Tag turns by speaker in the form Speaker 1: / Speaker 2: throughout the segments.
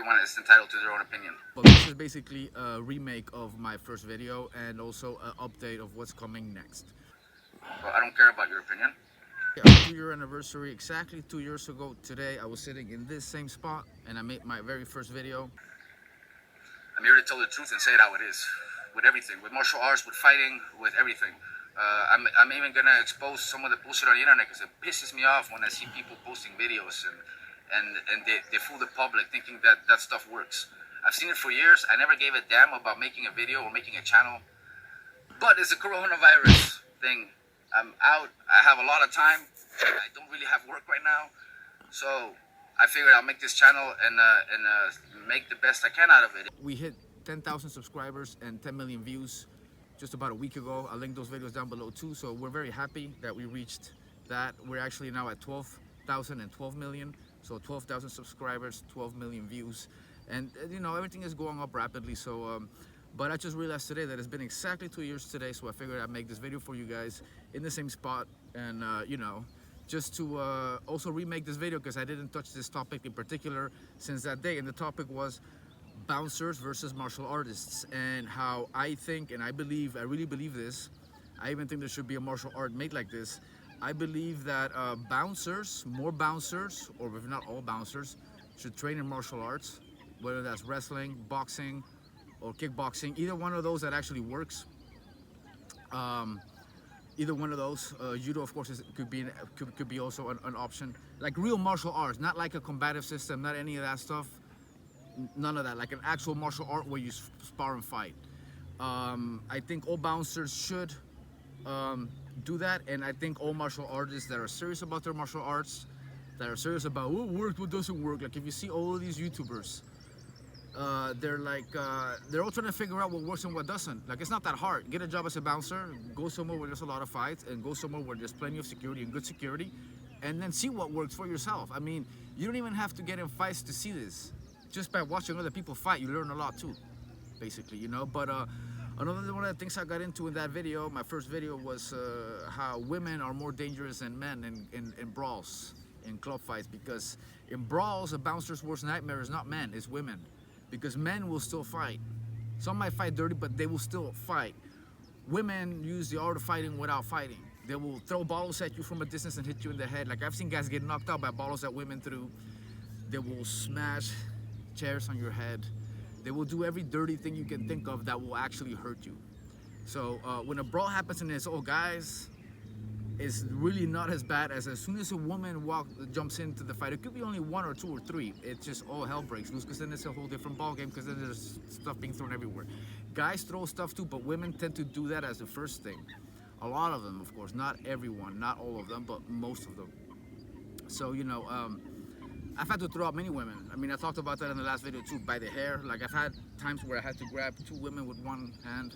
Speaker 1: everyone is entitled to their own opinion.
Speaker 2: But this is basically a remake of my first video and also an update of what's coming next.
Speaker 1: Well, I don't care about your opinion.
Speaker 2: Our 2-year anniversary, exactly 2 years ago today, I was sitting in this same spot and I made my very first video.
Speaker 1: I'm here to tell the truth and say it how it is. With everything, with martial arts, with fighting, with everything. I'm even gonna expose some of the bullshit on the internet because it pisses me off when I see people posting videos and they fool the public thinking that that stuff works. I've seen it for years. I never gave a damn about making a video or making a channel. But it's a coronavirus thing. I'm out. I have a lot of time. I don't really have work right now. So I figured I'll make this channel and make the best I can out of it.
Speaker 2: We hit 10,000 subscribers and 10 million views just about a week ago. I'll link those videos down below too. So we're very happy that we reached that. We're actually now at 12,000 and 12 million. So 12,000 subscribers, 12 million views. And you know, everything is going up rapidly. So, but I just realized today that it's been exactly 2 years today. So I figured I'd make this video for you guys in the same spot. And you know, just to also remake this video because I didn't touch this topic in particular since that day. And the topic was bouncers versus martial artists, and how I think and I believe, I really believe this, I even think there should be a martial art made like this. I believe that bouncers, more bouncers, or if not all bouncers, should train in martial arts, whether that's wrestling, boxing, or kickboxing, either one of those that actually works. Either one of those. Judo, of course, could be also an option. Like real martial arts, not like a combative system, not any of that stuff. None of that, like an actual martial art where you spar and fight. I think all bouncers should do that, and I think all martial artists that are serious about their martial arts, that are serious about what works, what doesn't work. Like if you see all of these YouTubers, they're all trying to figure out what works and what doesn't. Like it's not that hard. Get a job as a bouncer, go somewhere where there's a lot of fights, and go somewhere where there's plenty of security and good security, and then see what works for yourself. I mean, you don't even have to get in fights to see this. Just by watching other people fight, you learn a lot too, basically, you know. But another one of the things I got into in that video, my first video, was how women are more dangerous than men in brawls, in club fights. Because in brawls, a bouncer's worst nightmare is not men, it's women. Because men will still fight. Some might fight dirty, but they will still fight. Women use the art of fighting without fighting. They will throw bottles at you from a distance and hit you in the head. Like I've seen guys get knocked out by bottles that women threw. They will smash chairs on your head. They will do every dirty thing you can think of that will actually hurt you. So when a brawl happens and it's all guys, it's really not as bad as soon as a woman jumps into the fight. It could be only one or two or three. It's just all hell breaks loose, because then it's a whole different ball game, because then there's stuff being thrown everywhere. Guys throw stuff too, but women tend to do that as the first thing. A lot of them, of course, not everyone, not all of them, but most of them. So, you know, I've had to throw out many women. I mean, I talked about that in the last video too, by the hair. Like I've had times where I had to grab two women with one hand,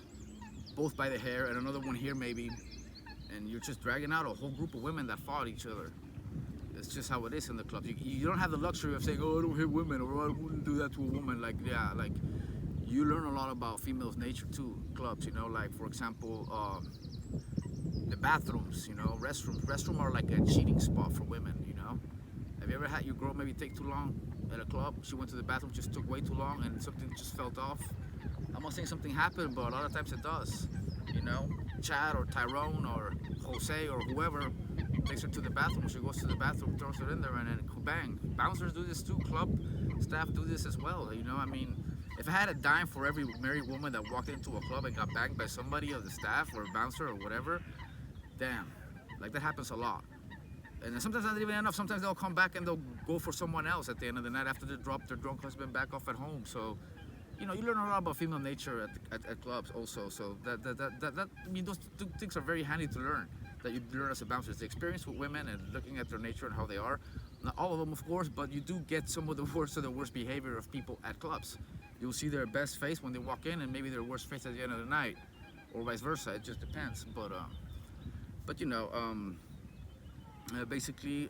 Speaker 2: both by the hair, and another one here maybe, and you're just dragging out a whole group of women that fought each other. It's just how it is in the club. You don't have the luxury of saying, oh, I don't hit women, or I wouldn't do that to a woman. Like, yeah, like you learn a lot about females' nature too, clubs, you know, like for example, the bathrooms, you know, restrooms. Restrooms are like a cheating spot for women, you know. Have you ever had your girl maybe take too long at a club? She went to the bathroom, just took way too long, and something just felt off. I'm not saying something happened, but a lot of times it does. You know, Chad or Tyrone or Jose or whoever takes her to the bathroom. She goes to the bathroom, throws her in there, and then bang. Bouncers do this too. Club staff do this as well. You know, I mean, if I had a dime for every married woman that walked into a club and got banged by somebody of the staff or a bouncer or whatever, damn, like that happens a lot. And sometimes not even enough. Sometimes they'll come back and they'll go for someone else at the end of the night after they drop their drunk husband back off at home. So, you know, you learn a lot about female nature at clubs also. So I mean, those two things are very handy to learn, that you learn as a bouncer. The experience with women and looking at their nature and how they are. Not all of them, of course, but you do get some of the worst behavior of people at clubs. You'll see their best face when they walk in, and maybe their worst face at the end of the night, or vice versa. It just depends. But you know, basically,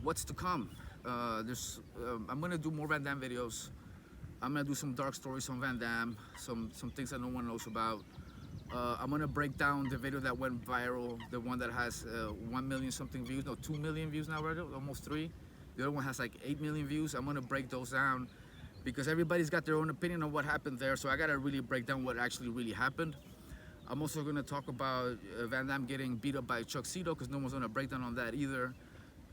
Speaker 2: what's to come? I'm gonna do more Van Damme videos. I'm gonna do some dark stories on Van Damme, some things that no one knows about. I'm gonna break down the video that went viral, the one that has 1 million something views, no, 2 million views now, right? Almost 3. The other one has like 8 million views. I'm gonna break those down. because everybody's got their own opinion on what happened there. So I gotta really break down what actually really happened. I'm also gonna talk about Van Damme getting beat up by Chuck Cito, because no one's gonna break down on that either.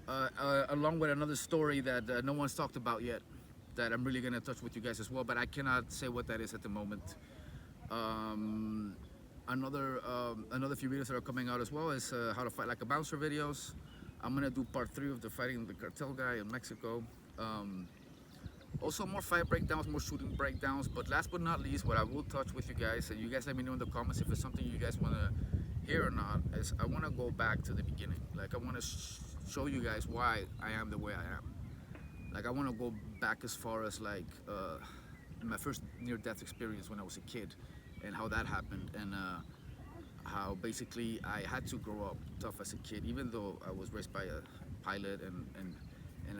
Speaker 2: Along with another story that no one's talked about yet, that I'm really gonna touch with you guys as well, but I cannot say what that is at the moment. Another few videos that are coming out as well is how to fight like a bouncer videos. I'm gonna do part 3 of the fighting the cartel guy in Mexico. Also more fight breakdowns, more shooting breakdowns. But last but not least, what I will touch with you guys, and you guys let me know in the comments if it's something you guys want to hear or not, is I want to go back to the beginning. Like I want to show you guys why I am the way I am. Like I want to go back as far as like my first near-death experience when I was a kid, and how that happened, and how basically I had to grow up tough as a kid, even though I was raised by a pilot and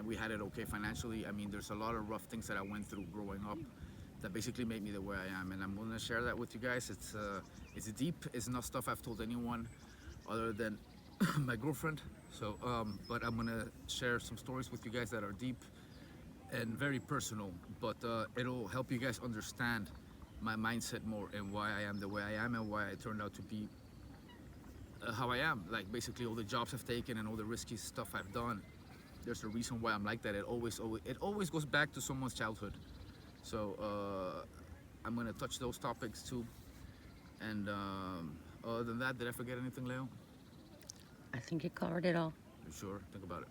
Speaker 2: we had it okay financially. I mean, there's a lot of rough things that I went through growing up that basically made me the way I am, and I'm gonna share that with you guys. It's deep. It's not stuff I've told anyone other than my girlfriend. So, but I'm gonna share some stories with you guys that are deep and very personal, but it'll help you guys understand my mindset more and why I am the way I am and why I turned out to be how I am. Like basically all the jobs I've taken and all the risky stuff I've done. There's a reason why I'm like that. It always goes back to someone's childhood. So I'm gonna touch those topics too. And other than that, did I forget anything, Leo?
Speaker 3: I think you covered it all.
Speaker 2: You sure? Think about it.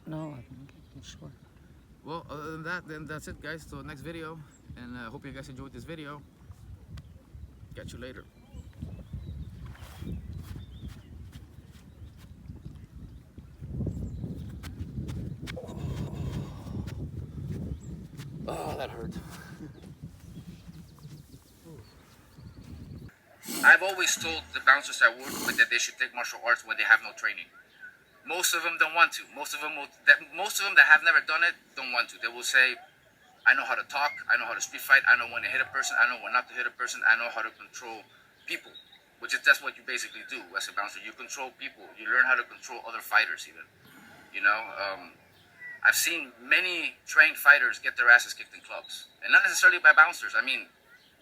Speaker 3: No, I'm sure.
Speaker 2: Well, other than that, then that's it, guys. Till next video, and I hope you guys enjoyed this video. Catch you later. Oh, that hurt.
Speaker 1: I've always told the bouncers I work with that they should take martial arts when they have no training. Most of them don't want to. Most of them that have never done it don't want to. They will say, I know how to talk, I know how to street fight, I know when to hit a person, I know when not to hit a person, I know how to control people. That's what you basically do as a bouncer. You control people. You learn how to control other fighters even. You know, I've seen many trained fighters get their asses kicked in clubs. And not necessarily by bouncers. I mean,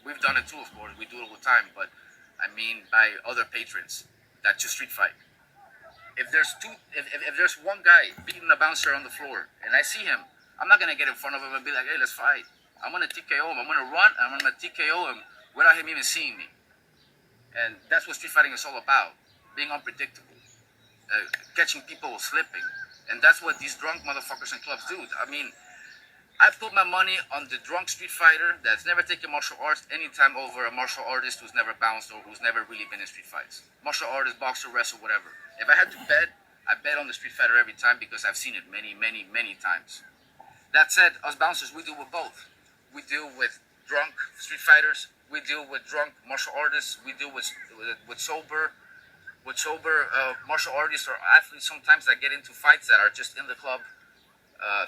Speaker 1: we've done it too, of course. We do it all the time. But I mean by other patrons that just street fight. If there's one guy beating a bouncer on the floor and I see him, I'm not gonna get in front of him and be like, hey, let's fight. I'm gonna TKO him. I'm gonna run and I'm gonna TKO him without him even seeing me. And that's what street fighting is all about. Being unpredictable. Catching people slipping. And that's what these drunk motherfuckers in clubs do. I mean, I put my money on the drunk street fighter that's never taken martial arts anytime over a martial artist who's never bounced or who's never really been in street fights. Martial artist, boxer, wrestler, whatever. If I had to bet, I bet on the street fighter every time because I've seen it many, many, many times. That said, us bouncers, we deal with both. We deal with drunk street fighters. We deal with drunk martial artists. We deal with sober martial artists or athletes sometimes that get into fights that are just in the club.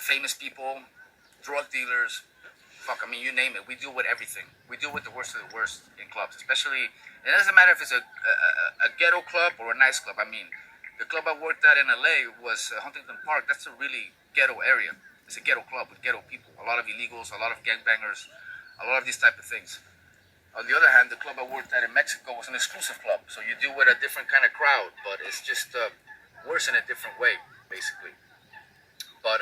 Speaker 1: Famous people, drug dealers, I mean, you name it. We deal with everything. We deal with the worst of the worst in clubs, especially. It doesn't matter if it's a ghetto club or a nice club. I mean, the club I worked at in LA was Huntington Park. That's a really ghetto area. It's a ghetto club with ghetto people. A lot of illegals, a lot of gangbangers, a lot of these type of things. On the other hand, the club I worked at in Mexico was an exclusive club. So you deal with a different kind of crowd, but it's just worse in a different way, basically. But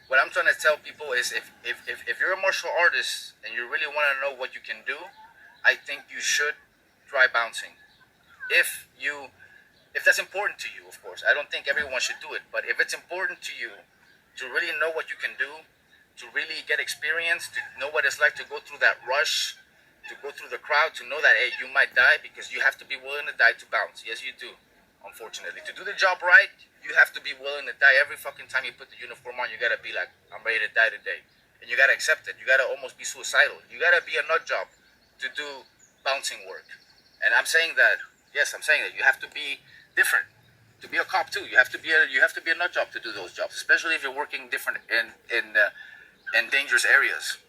Speaker 1: what I'm trying to tell people is if you're a martial artist and you really want to know what you can do, I think you should try bouncing. If that's important to you, of course. I don't think everyone should do it, but if it's important to you to really know what you can do, to really get experience, to know what it's like to go through that rush, to go through the crowd, to know that, hey, you might die because you have to be willing to die to bounce. Yes, you do, unfortunately. To do the job right, you have to be willing to die. Every fucking time you put the uniform on, you gotta be like, I'm ready to die today. And you gotta accept it. You gotta almost be suicidal. You gotta be a nut job to do bouncing work. And I'm saying that, yes, I'm saying that you have to be different. To be a cop too, you have to be a nut job to do those jobs, especially if you're working different in dangerous areas.